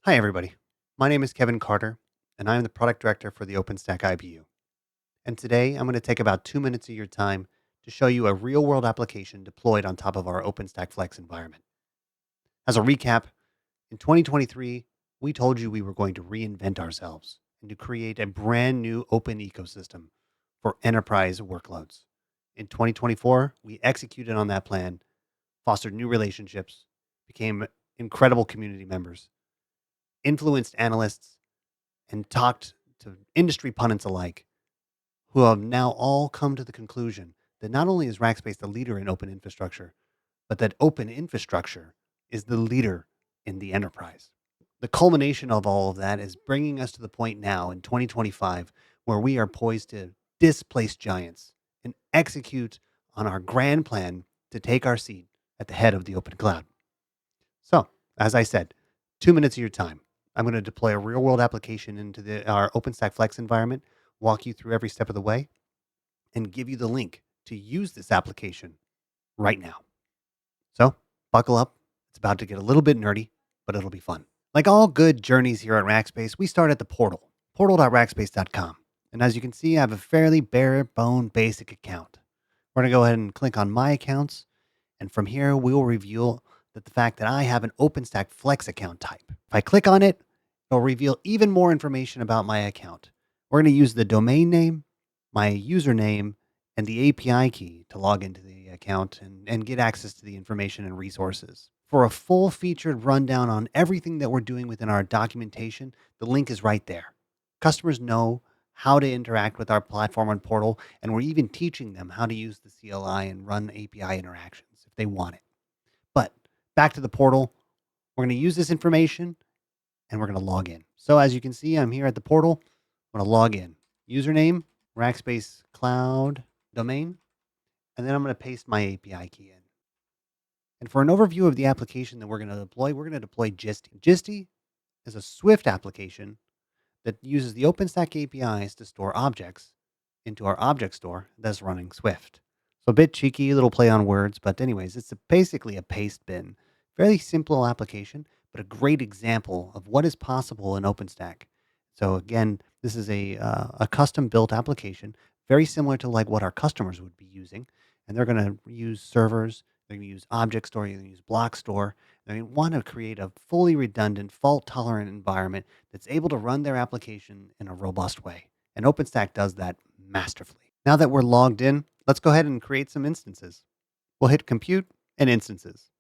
Hi, everybody. My name is Kevin Carter, and I'm the product director for the OpenStack IBU. And today I'm going to take about 2 minutes of your time to show you a real world application deployed on top of our OpenStack Flex environment. As a recap, in 2023, we told you we were going to reinvent ourselves and to create a brand new open ecosystem for enterprise workloads. In 2024, we executed on that plan, fostered new relationships, became incredible community members, influenced analysts, and talked to industry pundits alike who have now all come to the conclusion that not only is Rackspace the leader in open infrastructure, but that open infrastructure is the leader in the enterprise. The culmination of all of that is bringing us to the point now in 2025 where we are poised to displace giants and execute on our grand plan to take our seat at the head of the open cloud. So, as I said, 2 minutes of your time. I'm going to deploy a real world application into our OpenStack Flex environment, walk you through every step of the way, and give you the link to use this application right now. So, buckle up. It's about to get a little bit nerdy, but it'll be fun. Like all good journeys here at Rackspace, we start at the portal, portal.rackspace.com. And as you can see, I have a fairly bare bone basic account. We're going to go ahead and click on My Accounts. And from here, we will reveal that the fact that I have an OpenStack Flex account type. If I click on it, it'll reveal even more information about my account. We're going to use the domain name, my username, and the API key to log into the account and get access to the information and resources. For a full featured rundown on everything that we're doing within our documentation, the link is right there. Customers know how to interact with our platform and portal, and we're even teaching them how to use the CLI and run API interactions if they want it. But back to the portal, we're going to use this information and we're going to log in. So as you can see, I'm here at the portal. I'm going to log in. Username, Rackspace Cloud domain, and then I'm going to paste my API key in. And for an overview of the application that we're going to deploy Gisty. Gisty is a Swift application that uses the OpenStack APIs to store objects into our object store that's running Swift. So a bit cheeky, little play on words, but anyways, it's basically a paste bin. Fairly simple application, but a great example of what is possible in OpenStack. So again, this is a custom built application, very similar to like what our customers would be using. And they're going to use servers, they're going to use object store, they're going to use block store. They want to create a fully redundant, fault tolerant environment that's able to run their application in a robust way. And OpenStack does that masterfully. Now that we're logged in, let's go ahead and create some instances. We'll hit compute and instances.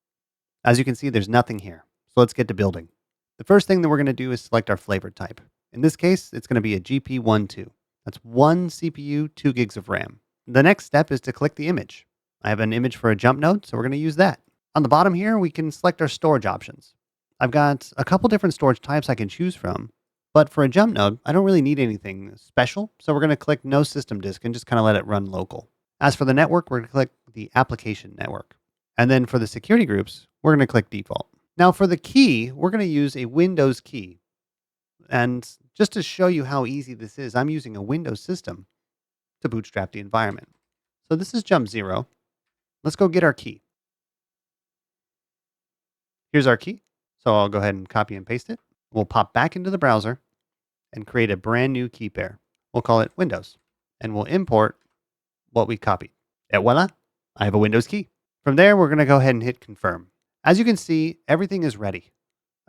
As you can see, there's nothing here. So let's get to building. The first thing that we're going to do is select our flavor type. In this case, it's going to be a GP12. That's one CPU, 2 gigs of RAM. The next step is to click the image. I have an image for a jump node, so we're going to use that. On the bottom here, we can select our storage options. I've got a couple different storage types I can choose from, but for a jump node, I don't really need anything special, so we're going to click no system disk and just kind of let it run local. As for the network, we're going to click the application network. And then for the security groups, we're going to click default. Now for the key, we're going to use a Windows key. And just to show you how easy this is, I'm using a Windows system to bootstrap the environment. So this is jump 0. Let's go get our key. Here's our key. So I'll go ahead and copy and paste it. We'll pop back into the browser and create a brand new key pair. We'll call it Windows. And we'll import what we copied. Et voila, I have a Windows key. From there, we're going to go ahead and hit confirm. As you can see, everything is ready.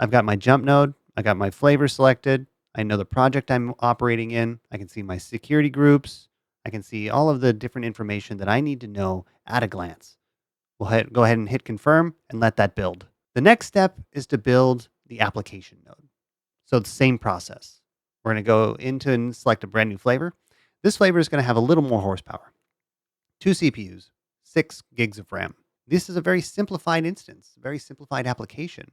I've got my jump node. I got my flavor selected. I know the project I'm operating in. I can see my security groups. I can see all of the different information that I need to know at a glance. We'll go ahead and hit confirm and let that build. The next step is to build the application node. So the same process. We're going to go into and select a brand new flavor. This flavor is going to have a little more horsepower. 2 CPUs, 6 gigs of RAM. This is a very simplified instance, very simplified application,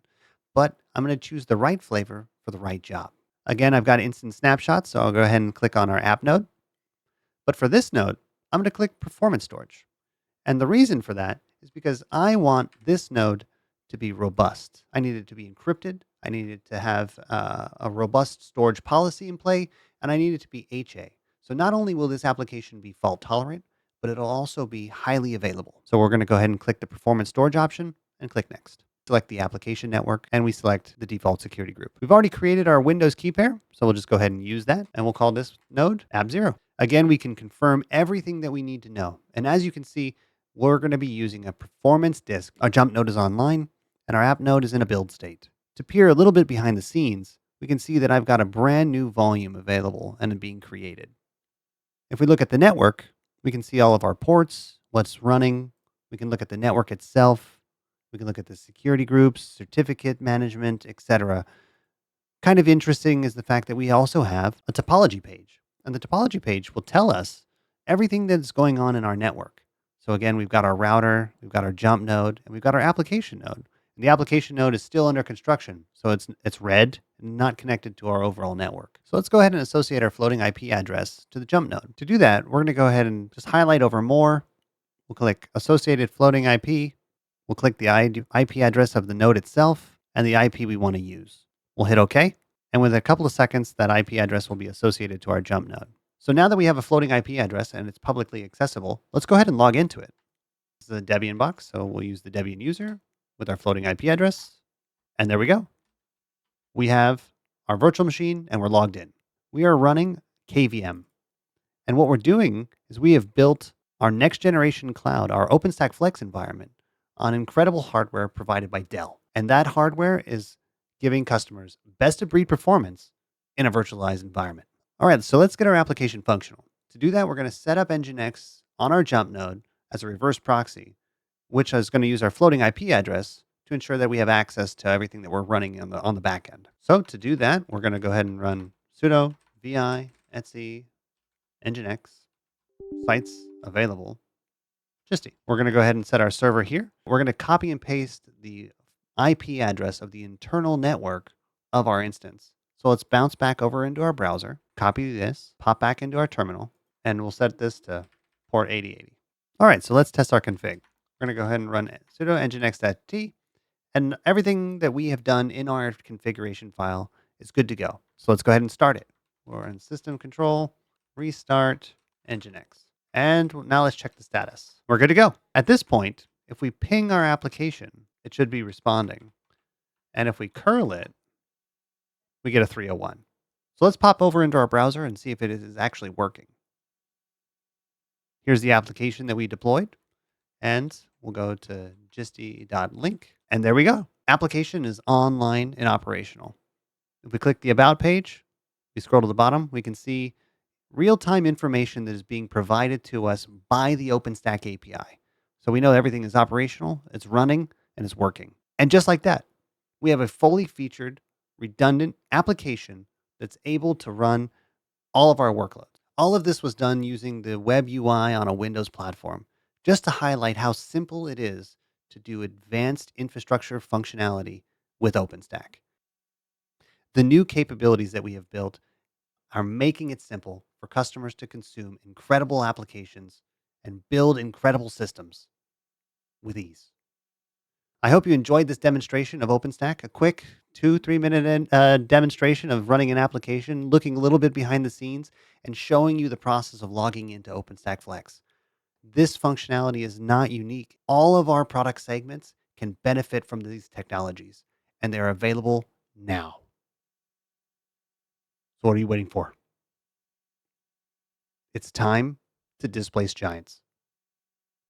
but I'm going to choose the right flavor for the right job. Again, I've got instant snapshots, so I'll go ahead and click on our app node. But for this node, I'm going to click performance storage. And the reason for that is because I want this node to be robust. I need it to be encrypted. I need it to have a robust storage policy in play, and I need it to be HA. So not only will this application be fault tolerant, but it'll also be highly available. So we're going to go ahead and click the performance storage option and click next. select the application network, and we select the default security group. We've already created our Windows key pair, so we'll just go ahead and use that, and we'll call this node app0. Again, we can confirm everything that we need to know. And as you can see, we're going to be using a performance disk. Our jump node is online, and our app node is in a build state. To peer a little bit behind the scenes, we can see that I've got a brand new volume available and being created. If we look at the network, we can see all of our ports, what's running. We can look at the network itself. We can look at the security groups, certificate management, etc. Kind of interesting is the fact that we also have a topology page. And the topology page will tell us everything that's going on in our network. So again, we've got our router, we've got our jump node, and we've got our application node. And the application node is still under construction, so it's red and not connected to our overall network. So let's go ahead and associate our floating IP address to the jump node. To do that, we're going to go ahead and just highlight over more. We'll click associated floating IP. We'll click the IP address of the node itself and the IP we want to use. We'll hit OK. And within a couple of seconds, that IP address will be associated to our jump node. So now that we have a floating IP address and it's publicly accessible, let's go ahead and log into it. This is a Debian box, so we'll use the Debian user with our floating IP address. And there we go. We have our virtual machine and we're logged in. We are running KVM. And what we're doing is we have built our next generation cloud, our OpenStack Flex environment, on incredible hardware provided by Dell. And that hardware is giving customers best of breed performance in a virtualized environment. All right, so let's get our application functional. To do that, we're going to set up Nginx on our jump node as a reverse proxy, which is going to use our floating IP address to ensure that we have access to everything that we're running on the back end. So to do that, we're going to go ahead and run sudo vi etc nginx sites available Gisty. We're going to go ahead and set our server here. We're going to copy and paste the IP address of the internal network of our instance. So let's bounce back over into our browser, copy this, pop back into our terminal, and we'll set this to port 8080. All right, so let's test our config. We're going to go ahead and run sudo nginx.t, and everything that we have done in our configuration file is good to go. So let's go ahead and start it. We're in system control, restart nginx. And now let's check the status. We're good to go. At this point, if we ping our application, it should be responding. And if we curl it, we get a 301. So let's pop over into our browser and see if it is actually working. Here's the application that we deployed. And we'll go to gisty.link. And there we go. Application is online and operational. If we click the About page, we scroll to the bottom, we can see real-time information that is being provided to us by the OpenStack API. So we know everything is operational, it's running, and it's working. And just like that, we have a fully featured, redundant application that's able to run all of our workloads. All of this was done using the web UI on a Windows platform, just to highlight how simple it is to do advanced infrastructure functionality with OpenStack. The new capabilities that we have built are making it simple for customers to consume incredible applications and build incredible systems with ease. I hope you enjoyed this demonstration of OpenStack, a quick 2-3 minute demonstration of running an application, looking a little bit behind the scenes, and showing you the process of logging into OpenStack Flex. This functionality is not unique. All of our product segments can benefit from these technologies, and they're available now. So what are you waiting for? It's time to displace giants.